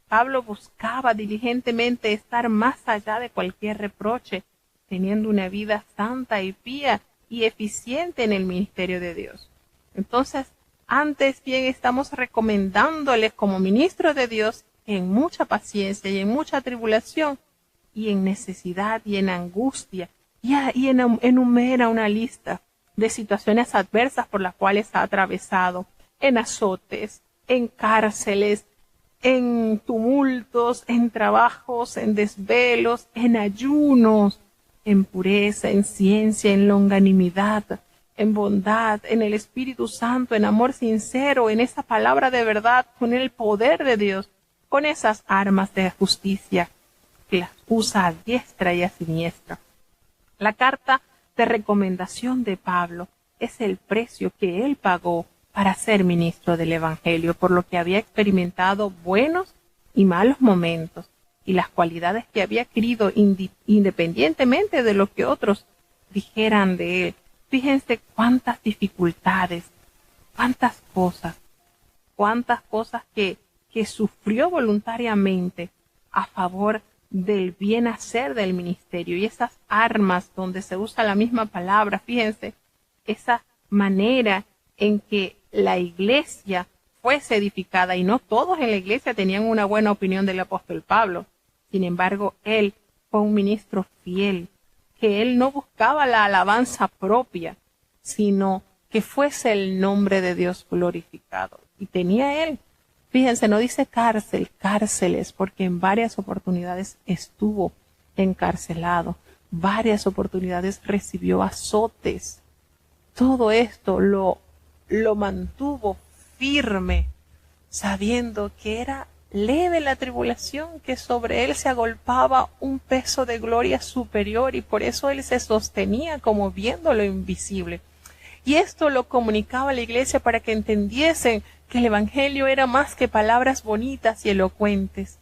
Pablo buscaba diligentemente estar más allá de cualquier reproche, teniendo una vida santa y pía y eficiente en el ministerio de Dios. Entonces, antes bien estamos recomendándoles como ministros de Dios en mucha paciencia y en mucha tribulación y en necesidad y en angustia y enumera una lista de situaciones adversas por las cuales ha atravesado, en azotes, en cárceles, en tumultos, en trabajos, en desvelos, en ayunos, en pureza, en ciencia, en longanimidad, en bondad, en el Espíritu Santo, en amor sincero, en esa palabra de verdad, con el poder de Dios, con esas armas de justicia que las usa a diestra y a siniestra. La carta de recomendación de Pablo es el precio que él pagó para ser ministro del Evangelio, por lo que había experimentado buenos y malos momentos y las cualidades que había adquirido independientemente de lo que otros dijeran de él. Fíjense cuántas dificultades, cuántas cosas que sufrió voluntariamente a favor del bien hacer del ministerio, y esas armas donde se usa la misma palabra. Fíjense esa manera en que la iglesia fuese edificada, y no todos en la iglesia tenían una buena opinión del apóstol Pablo. Sin embargo, él fue un ministro fiel, que él no buscaba la alabanza propia, sino que fuese el nombre de Dios glorificado. Y tenía él, fíjense, no dice cárceles, porque en varias oportunidades estuvo encarcelado, varias oportunidades recibió azotes. Todo esto lo mantuvo firme, sabiendo que era leve la tribulación, que sobre él se agolpaba un peso de gloria superior, y por eso él se sostenía como viendo lo invisible. Y esto lo comunicaba a la iglesia para que entendiesen que el Evangelio era más que palabras bonitas y elocuentes.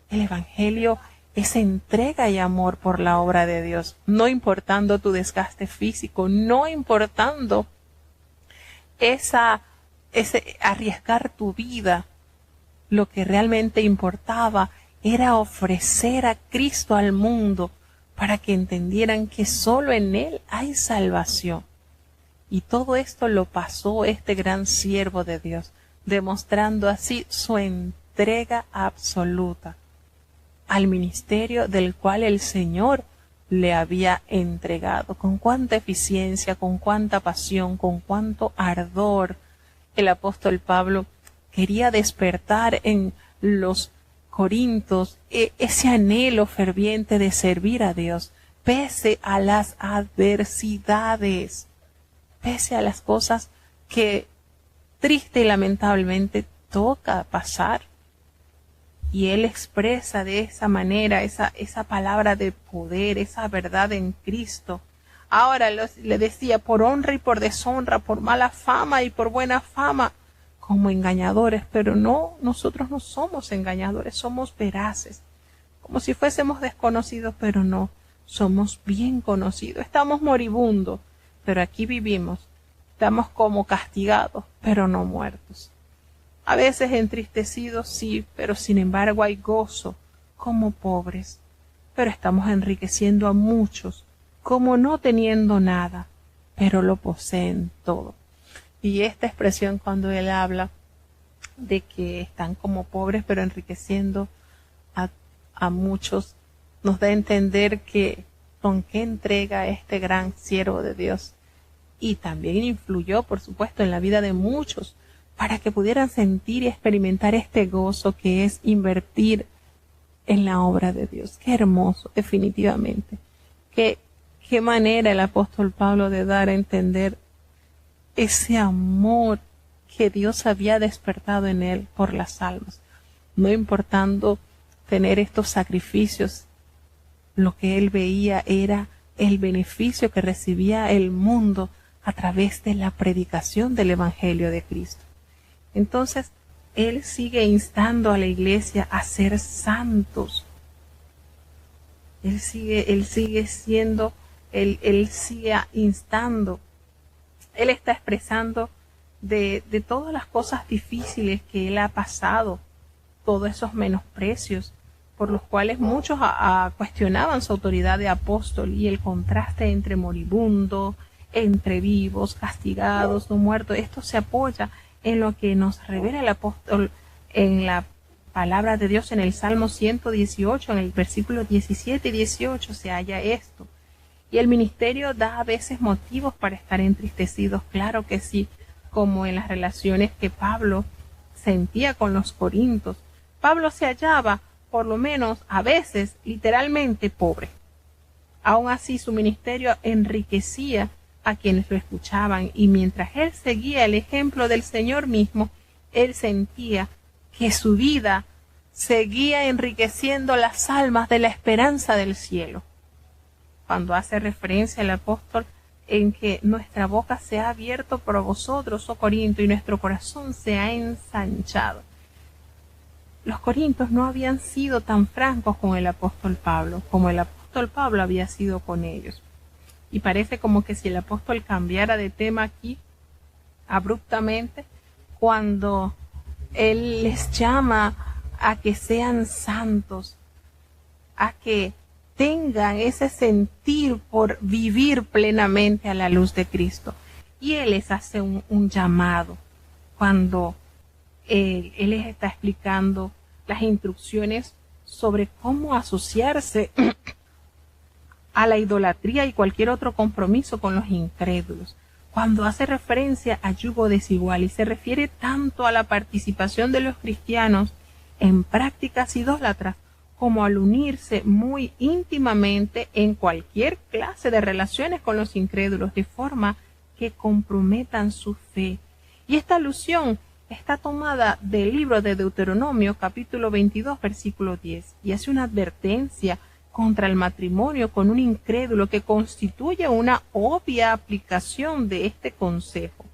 El Evangelio es entrega y amor por la obra de Dios, no importando tu desgaste físico, no importando ese arriesgar tu vida. Lo que realmente importaba era ofrecer a Cristo al mundo para que entendieran que solo en Él hay salvación. Y todo esto lo pasó este gran siervo de Dios, demostrando así su entrega absoluta al ministerio del cual el Señor le había entregado. Con cuánta eficiencia, con cuánta pasión, con cuánto ardor el apóstol Pablo quería despertar en los corintios ese anhelo ferviente de servir a Dios, pese a las adversidades, pese a las cosas que triste y lamentablemente toca pasar. Y él expresa de esa manera esa palabra de poder, esa verdad en Cristo. Ahora le decía, por honra y por deshonra, por mala fama y por buena fama, como engañadores, pero no, nosotros no somos engañadores, somos veraces, como si fuésemos desconocidos, pero no, somos bien conocidos. Estamos moribundos, pero aquí vivimos. Estamos como castigados, pero no muertos. A veces entristecidos, sí, pero sin embargo hay gozo, como pobres, pero estamos enriqueciendo a muchos, como no teniendo nada, pero lo poseen todo. Y esta expresión, cuando él habla de que están como pobres pero enriqueciendo a muchos, nos da a entender que con qué entrega este gran siervo de Dios. Y también influyó, por supuesto, en la vida de muchos, para que pudieran sentir y experimentar este gozo que es invertir en la obra de Dios. Qué hermoso, definitivamente. Qué manera el apóstol Pablo de dar a entender ese amor que Dios había despertado en él por las almas, no importando tener estos sacrificios. Lo que él veía era el beneficio que recibía el mundo a través de la predicación del Evangelio de Cristo. Entonces, él sigue instando a la iglesia a ser santos. Él sigue instando. Él está expresando de todas las cosas difíciles que él ha pasado, todos esos menosprecios por los cuales muchos cuestionaban su autoridad de apóstol, y el contraste entre moribundo, entre vivos, castigados, no muertos. Esto se apoya en lo que nos revela el apóstol en la palabra de Dios en el Salmo 118, en el versículo 17 y 18 se halla esto. Y el ministerio da a veces motivos para estar entristecidos, claro que sí, como en las relaciones que Pablo sentía con los corintios. Pablo se hallaba, por lo menos a veces, literalmente pobre. Aún así, su ministerio enriquecía a quienes lo escuchaban, y mientras él seguía el ejemplo del Señor mismo, él sentía que su vida seguía enriqueciendo las almas de la esperanza del cielo. Cuando hace referencia el apóstol en que nuestra boca se ha abierto por vosotros, oh Corinto, y nuestro corazón se ha ensanchado. Los corintios no habían sido tan francos con el apóstol Pablo como el apóstol Pablo había sido con ellos. Y parece como que si el apóstol cambiara de tema aquí abruptamente, cuando él les llama a que sean santos, a que tengan ese sentir por vivir plenamente a la luz de Cristo. Y él les hace un llamado cuando él les está explicando las instrucciones sobre cómo asociarse a la idolatría y cualquier otro compromiso con los incrédulos. Cuando hace referencia a yugo desigual y se refiere tanto a la participación de los cristianos en prácticas idólatras como al unirse muy íntimamente en cualquier clase de relaciones con los incrédulos de forma que comprometan su fe. Y esta alusión está tomada del libro de Deuteronomio capítulo 22 versículo 10 y hace una advertencia contra el matrimonio con un incrédulo que constituye una obvia aplicación de este consejo.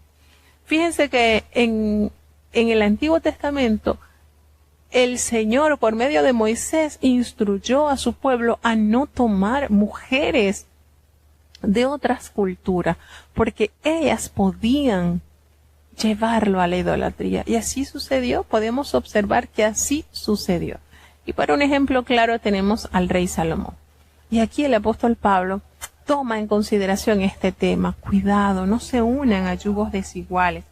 Fíjense que en el Antiguo Testamento el Señor por medio de Moisés instruyó a su pueblo a no tomar mujeres de otras culturas porque ellas podían llevarlo a la idolatría. Y así sucedió, podemos observar que así sucedió. Y para un ejemplo claro tenemos al rey Salomón. Y aquí el apóstol Pablo toma en consideración este tema. Cuidado, no se unan a yugos desiguales.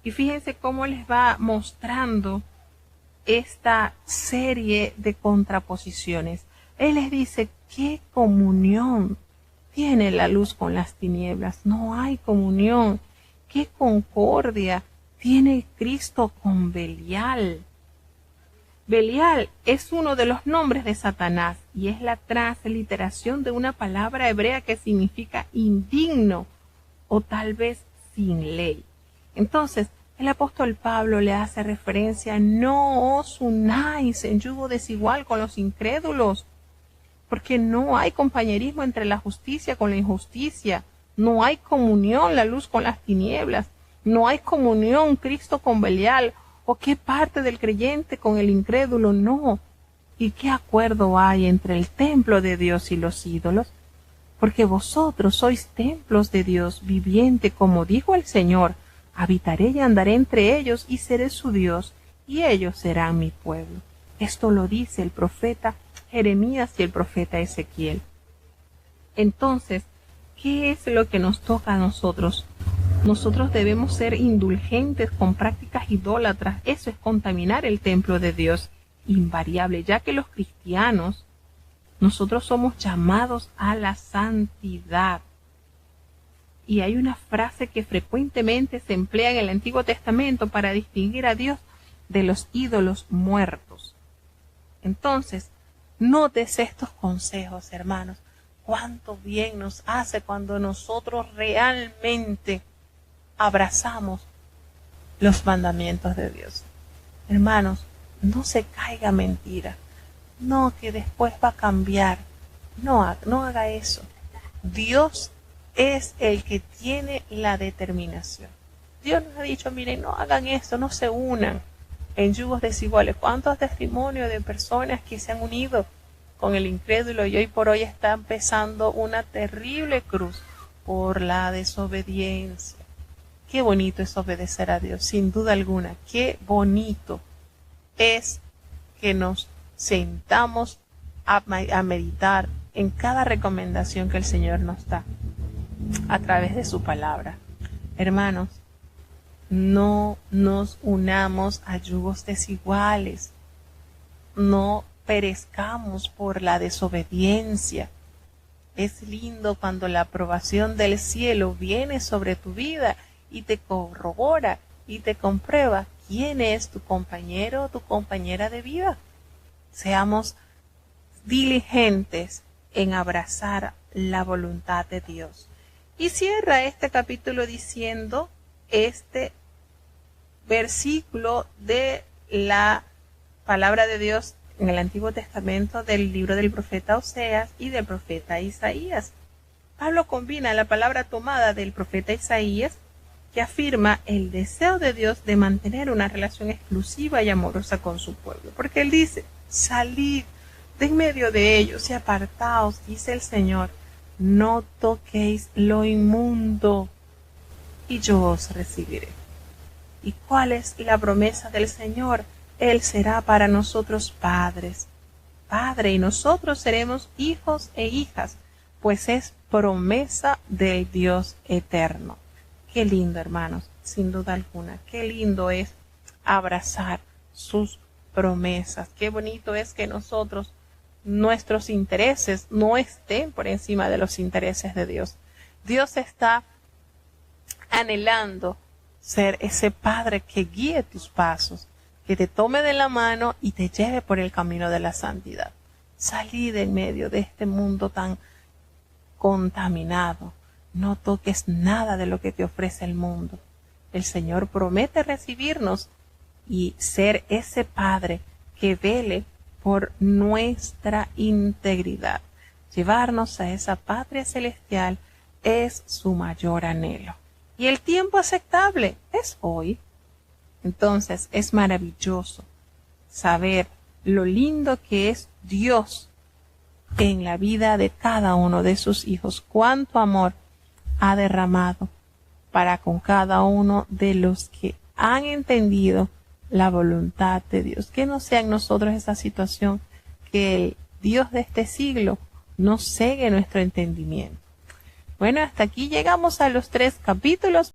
Y fíjense cómo les va mostrando esta serie de contraposiciones. Él les dice, ¿qué comunión tiene la luz con las tinieblas? No hay comunión. ¿Qué concordia tiene Cristo con Belial? Belial es uno de los nombres de Satanás y es la transliteración de una palabra hebrea que significa indigno o tal vez sin ley. Entonces, el apóstol Pablo le hace referencia, no os unáis en yugo desigual con los incrédulos, porque no hay compañerismo entre la justicia con la injusticia. No hay comunión la luz con las tinieblas, no hay comunión Cristo con Belial, o qué parte del creyente con el incrédulo, no. ¿Y qué acuerdo hay entre el templo de Dios y los ídolos? Porque vosotros sois templos de Dios viviente, como dijo el Señor, habitaré y andaré entre ellos y seré su Dios, y ellos serán mi pueblo. Esto lo dice el profeta Jeremías y el profeta Ezequiel. Entonces, ¿qué es lo que nos toca a nosotros? Nosotros debemos ser indulgentes con prácticas idólatras. Eso es contaminar el templo de Dios, invariable, ya que los cristianos, nosotros somos llamados a la santidad. Y hay una frase que frecuentemente se emplea en el Antiguo Testamento para distinguir a Dios de los ídolos muertos. Entonces, nótese estos consejos, hermanos. Cuánto bien nos hace cuando nosotros realmente abrazamos los mandamientos de Dios. Hermanos, no se caiga mentira. No, que después va a cambiar. No haga eso. Dios es el que tiene la determinación. Dios nos ha dicho, miren, no hagan esto, no se unan en yugos desiguales. ¿Cuántos testimonios de personas que se han unido con el incrédulo y hoy por hoy está empezando una terrible cruz por la desobediencia? Qué bonito es obedecer a Dios, sin duda alguna. Qué bonito es que nos sentamos a meditar en cada recomendación que el Señor nos da a través de su palabra. Hermanos, no nos unamos a yugos desiguales. No perezcamos por la desobediencia. Es lindo cuando la aprobación del cielo viene sobre tu vida y te corrobora y te comprueba quién es tu compañero o tu compañera de vida. Seamos diligentes en abrazar la voluntad de Dios. Y cierra este capítulo diciendo este versículo de la palabra de Dios en el Antiguo Testamento del libro del profeta Oseas y del profeta Isaías. Pablo combina la palabra tomada del profeta Isaías, que afirma el deseo de Dios de mantener una relación exclusiva y amorosa con su pueblo. Porque él dice, salid de en medio de ellos y apartaos, dice el Señor, no toquéis lo inmundo y yo os recibiré. ¿Y cuál es la promesa del Señor? Él será para nosotros padre, y nosotros seremos hijos e hijas, pues es promesa del Dios eterno. Qué lindo, hermanos, sin duda alguna, qué lindo es abrazar sus promesas. Qué bonito es que nuestros intereses no estén por encima de los intereses de Dios. Dios está anhelando ser ese Padre que guíe tus pasos, que te tome de la mano y te lleve por el camino de la santidad. Salí de en medio de este mundo tan contaminado. No toques nada de lo que te ofrece el mundo. El Señor promete recibirnos y ser ese Padre que vele por nuestra integridad. Llevarnos a esa patria celestial es su mayor anhelo. Y el tiempo aceptable es hoy. Entonces es maravilloso saber lo lindo que es Dios en la vida de cada uno de sus hijos. Cuánto amor ha derramado para con cada uno de los que han entendido la voluntad de Dios. Que no sea en nosotros esa situación, que el Dios de este siglo no cegue nuestro entendimiento. Bueno, hasta aquí llegamos a los 3 capítulos.